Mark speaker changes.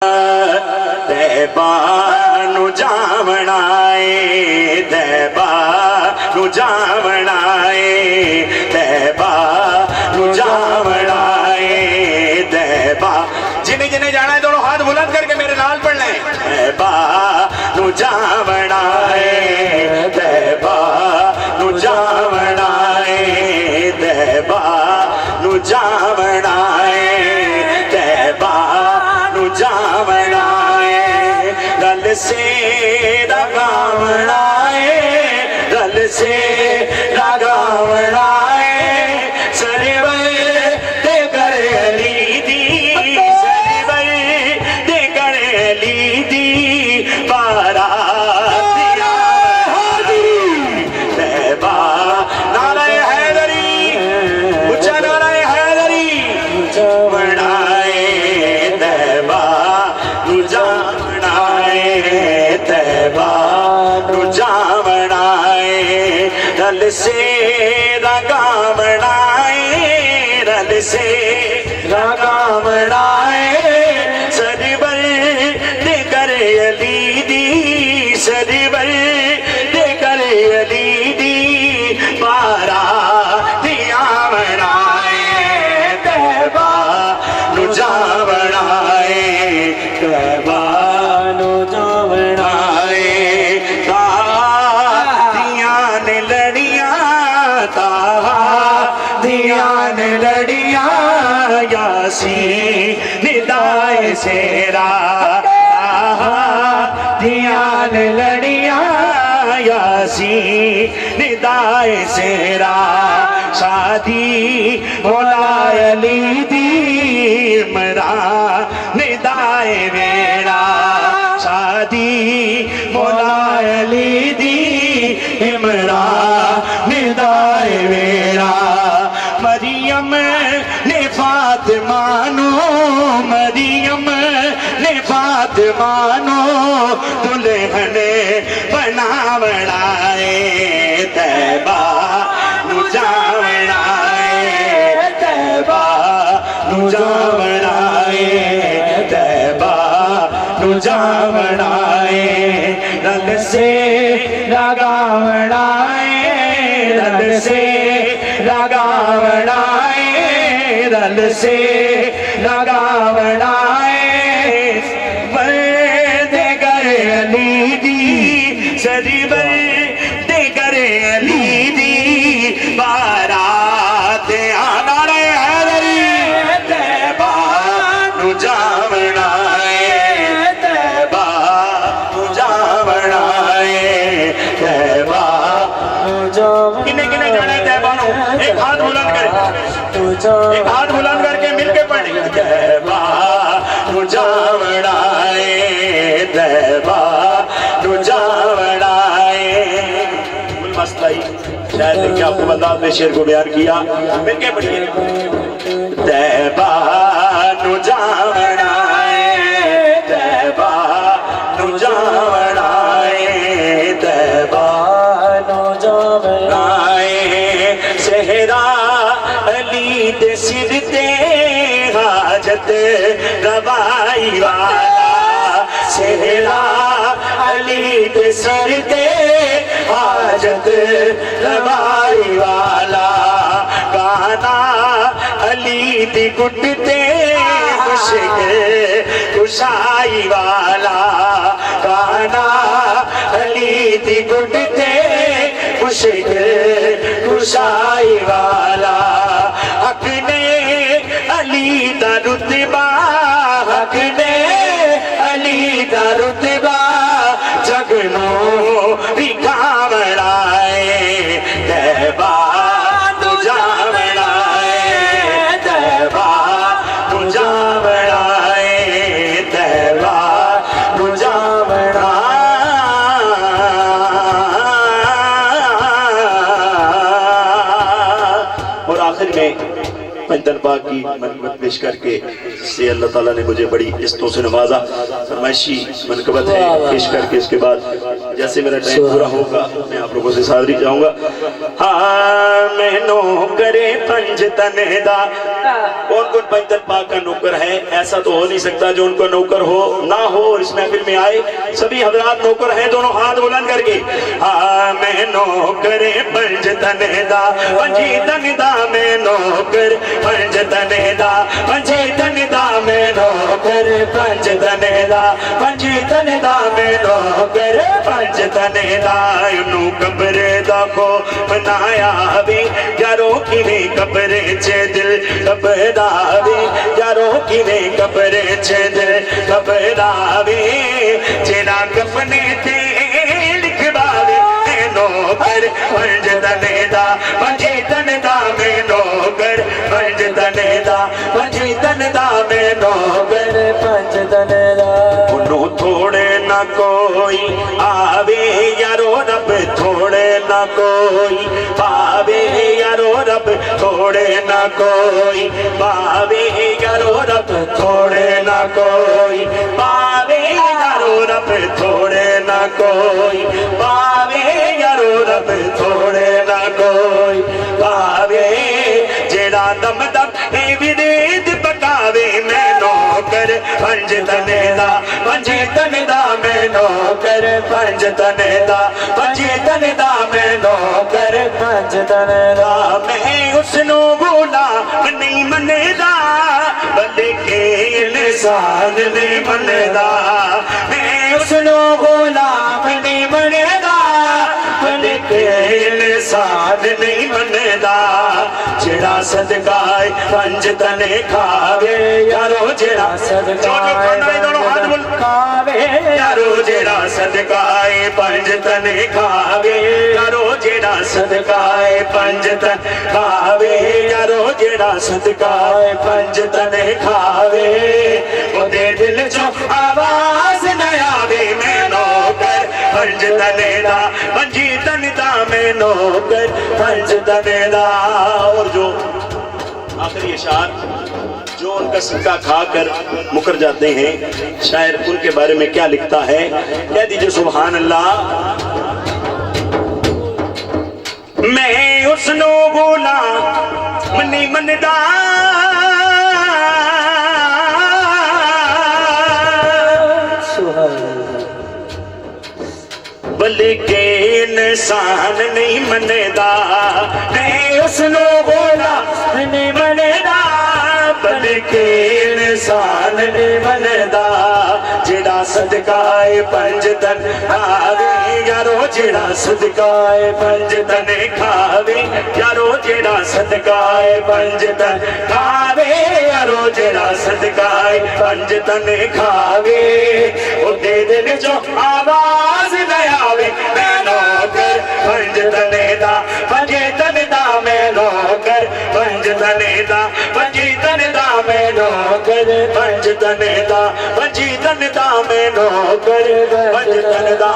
Speaker 1: तैबा नु जावणाए तैबा नु जावणाए तैबा नु जावणाए तैबा। जिन्हें जिन्हें जाना है दोनों हाथ बुलंद करके मेरे नाल पढ़ लें। तैबा नु जावणाए तैबा नु जावणाए तैबा नु जावणाए तैबा नु जावणाए रल से लगावणाए रल से लगावणाए सरवर ते कर अली दी सरवर ते कर अली दी बारातिया तैबा नारे हैदरी उच्चा नारे हैदरी जावणाए तैबा नु जावणाए तैबा नु जावणाए रल से लगावणाए रल से लगावणाए सरवर ते कर अली दी सरवर ते कर अली दी बारातिया वणाए तैबा नु जावणाए तैबा नु जावणाए दिया ने लड़िया दिया ने लड़िया यासी निदाए सेरा दिया ने लड़िया यासी निदाए सेरा शादी बोलाय ली दी मरा निदाए वेड़ा शादी बोलाय ली दी इमरा निदाए वेड़ा मरियम ने फातिमा नो मरियम ने फातिमा नो दुल्हन बनावणाए तैबा नु जावणाए तैबा नु जावणाए तैबा नु जावणाए रल से लगावणाए रल से लगावणाए रल से लगावणाए दे करे अली दी सरवर दे करे अली दी बारात आना रे हैदरी तैबा नु जावणाए तैबा नु जावणाए तैबा नु जावणाए। किन्ने किन्ने जाना है तैबा नु एक हाथ बुलंद करे एक हाथ बुलंद करके मिलके पढ़े तैबा नु जावणाए तैबा नु जावणाए। मसला ही शायद कि आपको बंदाज ने शेर को बयान किया मिलके पढ़िए तैबा नु जावणाए तैबा नु जावणाए तैबा नु जावणाए सेहरा अली दे सिर ते हाजत रवाई वाला सेहरा अली दे सिर ते हाजत रवाई वाला गाना अली दी गुटते मुश्किल कुशाई वाला गाना अली दी गुटते मुश्किल कुशाई वाला हक ने अली दा रुतबा हक ने अली दा रुतबा जगनो विखावणाए तैबा नु जावणाए तैबा नु जावणाए तैबा नु जावणाए। और आखिर में पंजतनबा की मनकबत पेश करके से अल्लाह ताला ने मुझे बड़ी किस्तों से नवाजा फरमाइशी मनकबत है पेश करके इसके बाद जैसे मेरा टाइम पूरा होगा मैं आप लोगों से सादरी चाहूंगा। हाँ मैं नौकरे पंज तने दा। कौन कौन पंजतन पाक का नौकर है? ऐसा तो हो नहीं सकता जो उनको नौकर हो ना हो और इस महफिल में आए। सभी हजरात नौकर हैं, दोनों हाथ बुलंद करके। हाँ मैं नौकरे पंज तने दा, पंजी तन दा मैं नौकर पंज तने दा, पंजी तन दा मैं नौकर पंज तने दा, पंजी तन दा मैं नौकर पंज तने दा। नू कब्रे दा को बनाया वे यारो किवे कब्रे च दिल कबरावे, यारो किवे कब्रे च दिल कबरावे, जेना कफने ते लिखवावे नौकर पंज तने दा, पंजी तन दा मैं नौकर पंज तने दा, पंजी तन दा मैं नौकर पंज तने दा। उन्हों थोड़े ना कोई आवे यारो रब थोड़े ना कोई पावे, यारो रब थोड़े ना कोई पावे, यारो रब थोड़े ना कोई पावे, यारो रब थोड़े ना कोई पावे, यारो रब थोड़े ना कोई पावे, जेड़ा दम दम ए विदेद पकावे मैं नौकर पंज तने दा, पंजी तने दा मैं नौकर पंज तने दा, पंजी तने दा मैं नौकर पंज तने दा। मैं उसनू बोला नहीं मनेदा, बल्कि इंसान नहीं मनेदा, मैं उसनू बोला नहीं मनेदा, बल्कि इंसान नहीं मनेदा, जेड़ा सदकाए पंज तने खावे यारो, जेड़ा सदकाए खावे यारो, जेड़ा सदकाए पंज तने खावे यारो, जेड़ा सदकाए पंज तन खावे यारो, जेड़ा सदकाए पंज तने खावे, ओदे दिल चो आवाज न आवे मैं नौकर पंज तने दा, पंजी तन दा मैं नौकर पंज तने दा। और जो आखिरी इशार जो उनका सिक्का खाकर मुकर जाते हैं, शायर उनके बारे में क्या लिखता है, कह दीजिए सुभान अल्लाह। मैं उसनो बोला मनी मनदा, बल्कि इंसान नहीं मनदा, मैं उसनो बोला नहीं मनदा, बल्कि इंसान नहीं मनदा, जेड़ा सदकाए पंज तन खावे यारो, जेड़ा सदकाए पंज तने खावे यारो, जेड़ा सदकाए पंज तन खावे यारो, जेड़ा सदकाए पंज तने खावे, ओदे दिल चो आवाज न आवे मैं नौकर पंज तने दा, पंजे तने दा मैं नौकर पंज तने दा, पंजी तने दा मैं नौकर पंज तने दा, पंजी तने दा मैं नौकर पंज तने दा।